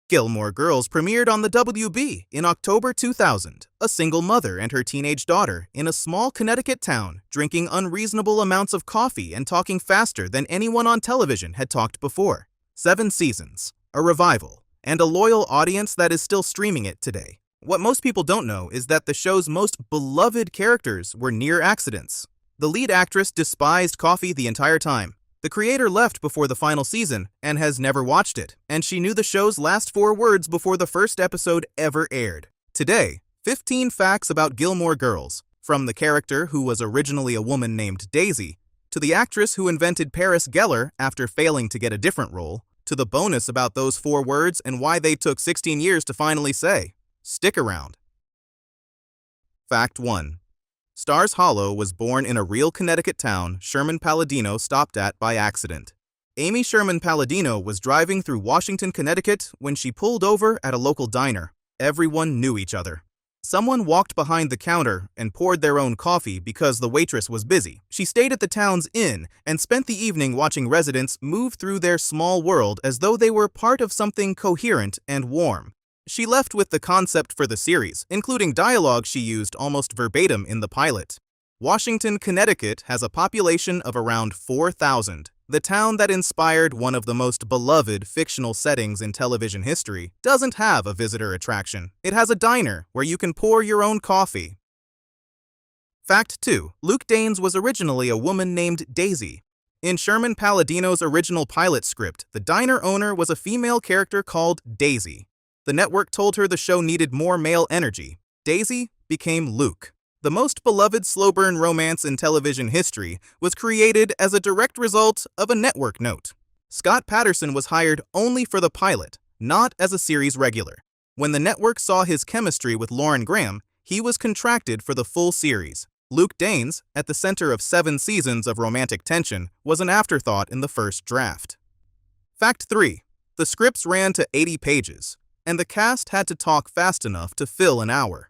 Gilmore Girls premiered on the WB in October 2000. A single mother and her teenage daughter in a small Connecticut town, drinking unreasonable amounts of coffee and talking faster than anyone on television had talked before. 7 seasons, a revival, and a loyal audience that is still streaming it today. What most people don't know is that the show's most beloved characters were near accidents. The lead actress despised coffee the entire time. The creator left before the final season and has never watched it, and she knew the show's last 4 words before the first episode ever aired. Today, 15 facts about Gilmore Girls, from the character who was originally a woman named Daisy, to the actress who invented Paris Geller after failing to get a different role, to the bonus about those 4 words and why they took 16 years to finally say. Stick around. Fact 1. Stars Hollow was born in a real Connecticut town Sherman Palladino stopped at by accident. Amy Sherman Palladino was driving through Washington, Connecticut when she pulled over at a local diner. Everyone knew each other. Someone walked behind the counter and poured their own coffee because the waitress was busy. She stayed at the town's inn and spent the evening watching residents move through their small world as though they were part of something coherent and warm. She left with the concept for the series, including dialogue she used almost verbatim in the pilot. Washington, Connecticut has a population of around 4,000. The town that inspired one of the most beloved fictional settings in television history doesn't have a visitor attraction. It has a diner where you can pour your own coffee. Fact 2. Luke Danes was originally a woman named Daisy. In Sherman Palladino's original pilot script, the diner owner was a female character called Daisy. The network told her the show needed more male energy. Daisy became Luke. The most beloved slow burn romance in television history was created as a direct result of a network note. Scott Patterson was hired only for the pilot, not as a series regular. When the network saw his chemistry with Lauren Graham, he was contracted for the full series. Luke Danes, at the center of 7 seasons of romantic tension, was an afterthought in the first draft. Fact 3. The scripts ran to 80 pages. And the cast had to talk fast enough to fill an hour.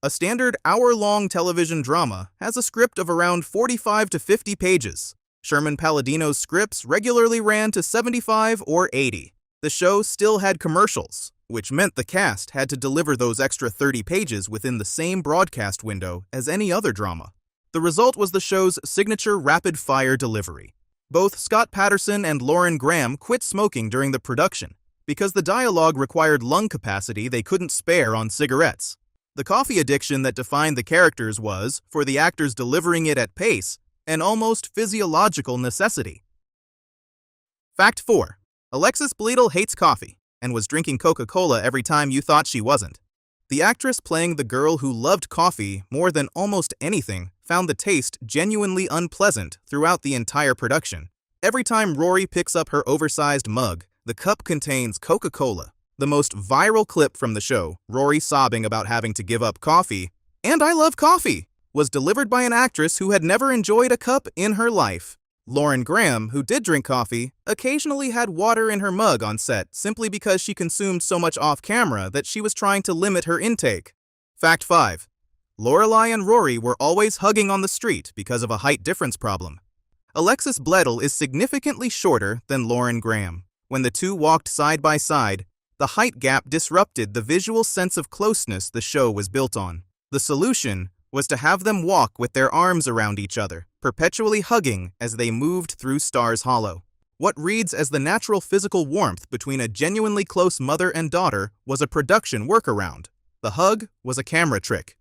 A standard hour-long television drama has a script of around 45 to 50 pages. Sherman Palladino's scripts regularly ran to 75 or 80. The show still had commercials, which meant the cast had to deliver those extra 30 pages within the same broadcast window as any other drama. The result was the show's signature rapid-fire delivery. Both Scott Patterson and Lauren Graham quit smoking during the production, because the dialogue required lung capacity they couldn't spare on cigarettes. The coffee addiction that defined the characters was, for the actors delivering it at pace, an almost physiological necessity. Fact 4. Alexis Bledel hates coffee and was drinking Coca-Cola every time you thought she wasn't. The actress playing the girl who loved coffee more than almost anything found the taste genuinely unpleasant throughout the entire production. Every time Rory picks up her oversized mug, the cup contains Coca-Cola. The most viral clip from the show, Rory sobbing about having to give up coffee, and I love coffee, was delivered by an actress who had never enjoyed a cup in her life. Lauren Graham, who did drink coffee, occasionally had water in her mug on set simply because she consumed so much off-camera that she was trying to limit her intake. Fact 5. Lorelai and Rory were always hugging on the street because of a height difference problem. Alexis Bledel is significantly shorter than Lauren Graham. When the two walked side by side, the height gap disrupted the visual sense of closeness the show was built on. The solution was to have them walk with their arms around each other, perpetually hugging as they moved through Stars Hollow. What reads as the natural physical warmth between a genuinely close mother and daughter was a production workaround. The hug was a camera trick.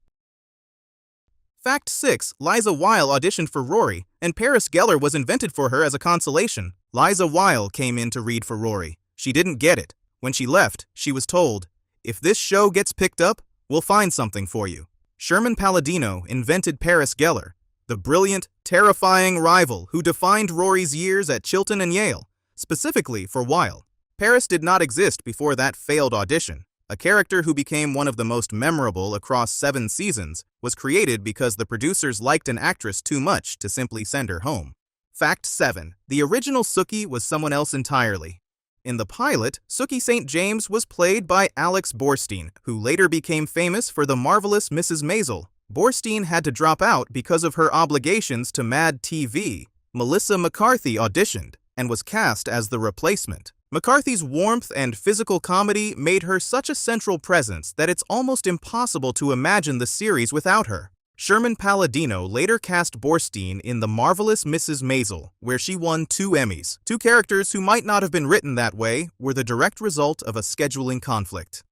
Fact 6. Liza Weil auditioned for Rory, and Paris Geller was invented for her as a consolation. Liza Weil came in to read for Rory. She didn't get it. When she left, she was told, "If this show gets picked up, we'll find something for you." Sherman Palladino invented Paris Geller, the brilliant, terrifying rival who defined Rory's years at Chilton and Yale, specifically for Weil. Paris did not exist before that failed audition. A character who became one of the most memorable across 7 seasons was created because the producers liked an actress too much to simply send her home. Fact 7. The original Sookie was someone else entirely. In the pilot, Sookie St. James was played by Alex Borstein, who later became famous for The Marvelous Mrs. Maisel. Borstein had to drop out because of her obligations to Mad TV. Melissa McCarthy auditioned and was cast as the replacement. McCarthy's warmth and physical comedy made her such a central presence that it's almost impossible to imagine the series without her. Sherman Palladino later cast Borstein in The Marvelous Mrs. Maisel, where she won 2 Emmys. 2 characters who might not have been written that way were the direct result of a scheduling conflict.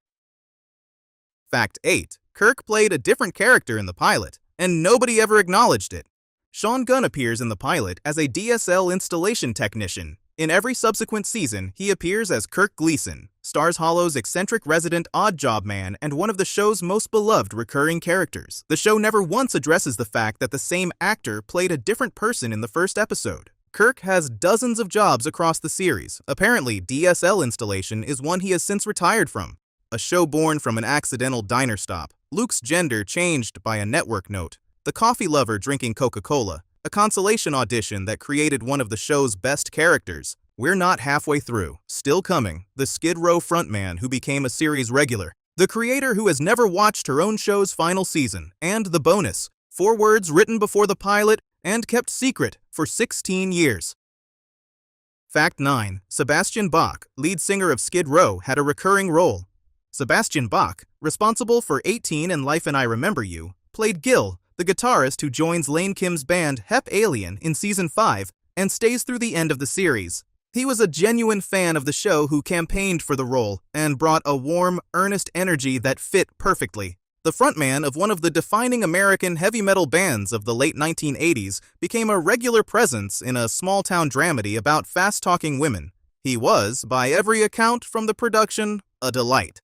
Fact 8. Kirk played a different character in the pilot, and nobody ever acknowledged it. Sean Gunn appears in the pilot as a DSL installation technician. In every subsequent season, he appears as Kirk Gleason, Stars Hollow's eccentric resident odd job man and one of the show's most beloved recurring characters. The show never once addresses the fact that the same actor played a different person in the first episode. Kirk has dozens of jobs across the series. Apparently, DSL installation is one he has since retired from. A show born from an accidental diner stop. Luke's gender changed by a network note. The coffee lover drinking Coca-Cola. A consolation audition that created one of the show's best characters. We're not halfway through. Still coming, the Skid Row frontman who became a series regular. The creator who has never watched her own show's final season. And the bonus. 4 words written before the pilot and kept secret for 16 years. Fact 9. Sebastian Bach, lead singer of Skid Row, had a recurring role. Sebastian Bach, responsible for 18 and Life and I Remember You, played Gil, the guitarist who joins Lane Kim's band Hep Alien in Season 5 and stays through the end of the series. He was a genuine fan of the show who campaigned for the role and brought a warm, earnest energy that fit perfectly. The frontman of one of the defining American heavy metal bands of the late 1980s became a regular presence in a small-town dramedy about fast-talking women. He was, by every account from the production, a delight.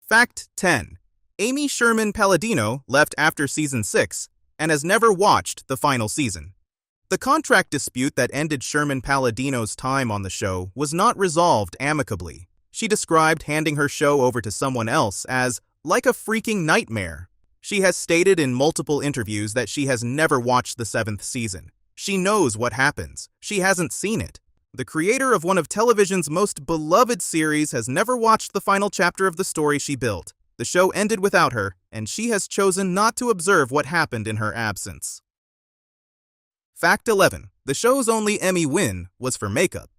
Fact 10. Amy Sherman Palladino left after Season 6 and has never watched the final season. The contract dispute that ended Sherman Palladino's time on the show was not resolved amicably. She described handing her show over to someone else as like a freaking nightmare. She has stated in multiple interviews that she has never watched the 7th season. She knows what happens. She hasn't seen it. The creator of one of television's most beloved series has never watched the final chapter of the story she built. The show ended without her, and she has chosen not to observe what happened in her absence. Fact 11. The show's only Emmy win was for makeup.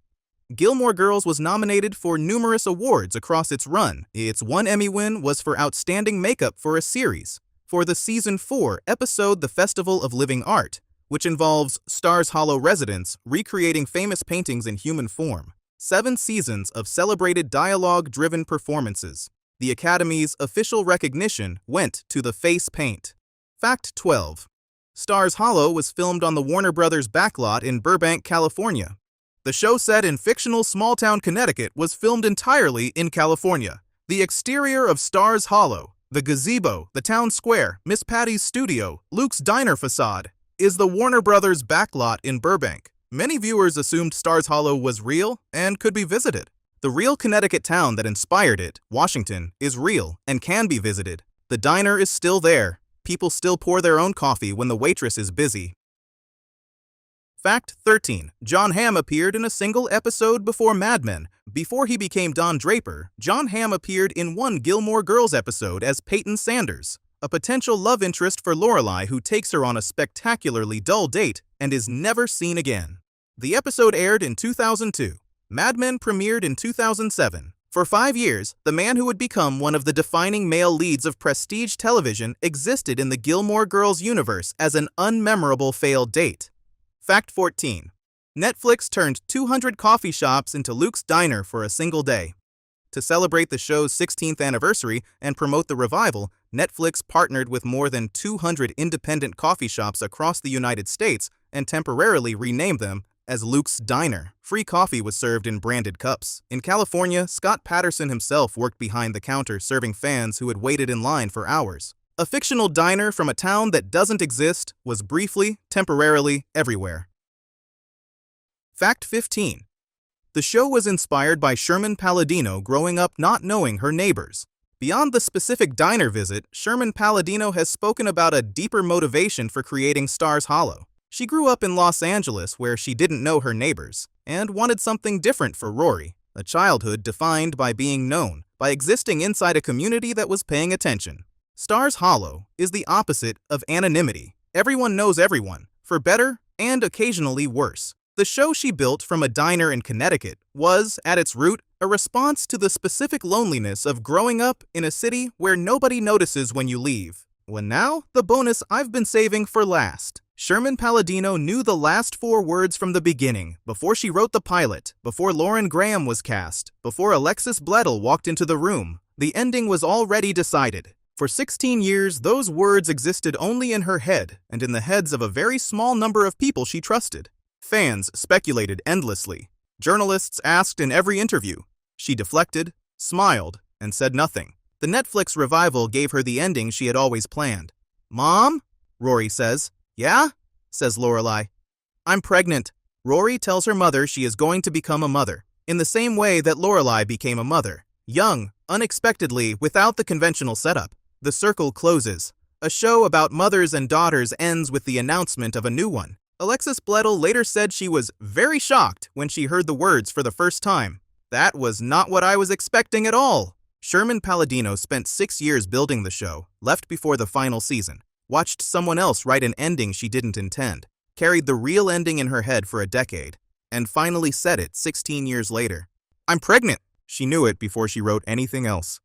Gilmore Girls was nominated for numerous awards across its run. Its one Emmy win was for Outstanding Makeup for a Series, for the Season 4 episode The Festival of Living Art, which involves Stars Hollow residents recreating famous paintings in human form. 7 seasons of celebrated dialogue-driven performances. The Academy's official recognition went to the face paint. Fact 12. Stars Hollow was filmed on the Warner Brothers backlot in Burbank, California. The show set in fictional small-town Connecticut was filmed entirely in California. The exterior of Stars Hollow, the gazebo, the town square, Miss Patty's studio, Luke's diner facade, is the Warner Brothers backlot in Burbank. Many viewers assumed Stars Hollow was real and could be visited. The real Connecticut town that inspired it, Washington, is real and can be visited. The diner is still there. People still pour their own coffee when the waitress is busy. Fact 13. John Hamm appeared in a single episode before Mad Men. Before he became Don Draper, John Hamm appeared in one Gilmore Girls episode as Peyton Sanders, a potential love interest for Lorelai who takes her on a spectacularly dull date and is never seen again. The episode aired in 2002. Mad Men premiered in 2007. For 5 years, the man who would become one of the defining male leads of prestige television existed in the Gilmore Girls universe as an unmemorable failed date. Fact 14. Netflix turned 200 coffee shops into Luke's Diner for a single day. To celebrate the show's 16th anniversary and promote the revival, Netflix partnered with more than 200 independent coffee shops across the United States and temporarily renamed them as Luke's Diner. Free coffee was served in branded cups. In California, Scott Patterson himself worked behind the counter serving fans who had waited in line for hours. A fictional diner from a town that doesn't exist was briefly, temporarily, everywhere. Fact 15. The show was inspired by Sherman Palladino growing up not knowing her neighbors. Beyond the specific diner visit, Sherman Palladino has spoken about a deeper motivation for creating Stars Hollow. She grew up in Los Angeles where she didn't know her neighbors, and wanted something different for Rory, a childhood defined by being known, by existing inside a community that was paying attention. Stars Hollow is the opposite of anonymity. Everyone knows everyone, for better and occasionally worse. The show she built from a diner in Connecticut was, at its root, a response to the specific loneliness of growing up in a city where nobody notices when you leave. Well, now, the bonus I've been saving for last. Sherman Palladino knew the last 4 words from the beginning, before she wrote the pilot, before Lauren Graham was cast, before Alexis Bledel walked into the room. The ending was already decided. For 16 years, those words existed only in her head and in the heads of a very small number of people she trusted. Fans speculated endlessly. Journalists asked in every interview. She deflected, smiled, and said nothing. The Netflix revival gave her the ending she had always planned. "Mom?" Rory says. "Yeah?" says Lorelai. "I'm pregnant." Rory tells her mother she is going to become a mother, in the same way that Lorelai became a mother. Young, unexpectedly, without the conventional setup. The circle closes. A show about mothers and daughters ends with the announcement of a new one. Alexis Bledel later said she was very shocked when she heard the words for the first time. "That was not what I was expecting at all." Sherman Palladino spent 6 years building the show, left before the final season, watched someone else write an ending she didn't intend, carried the real ending in her head for a decade, and finally said it 16 years later. "I'm pregnant." She knew it before she wrote anything else.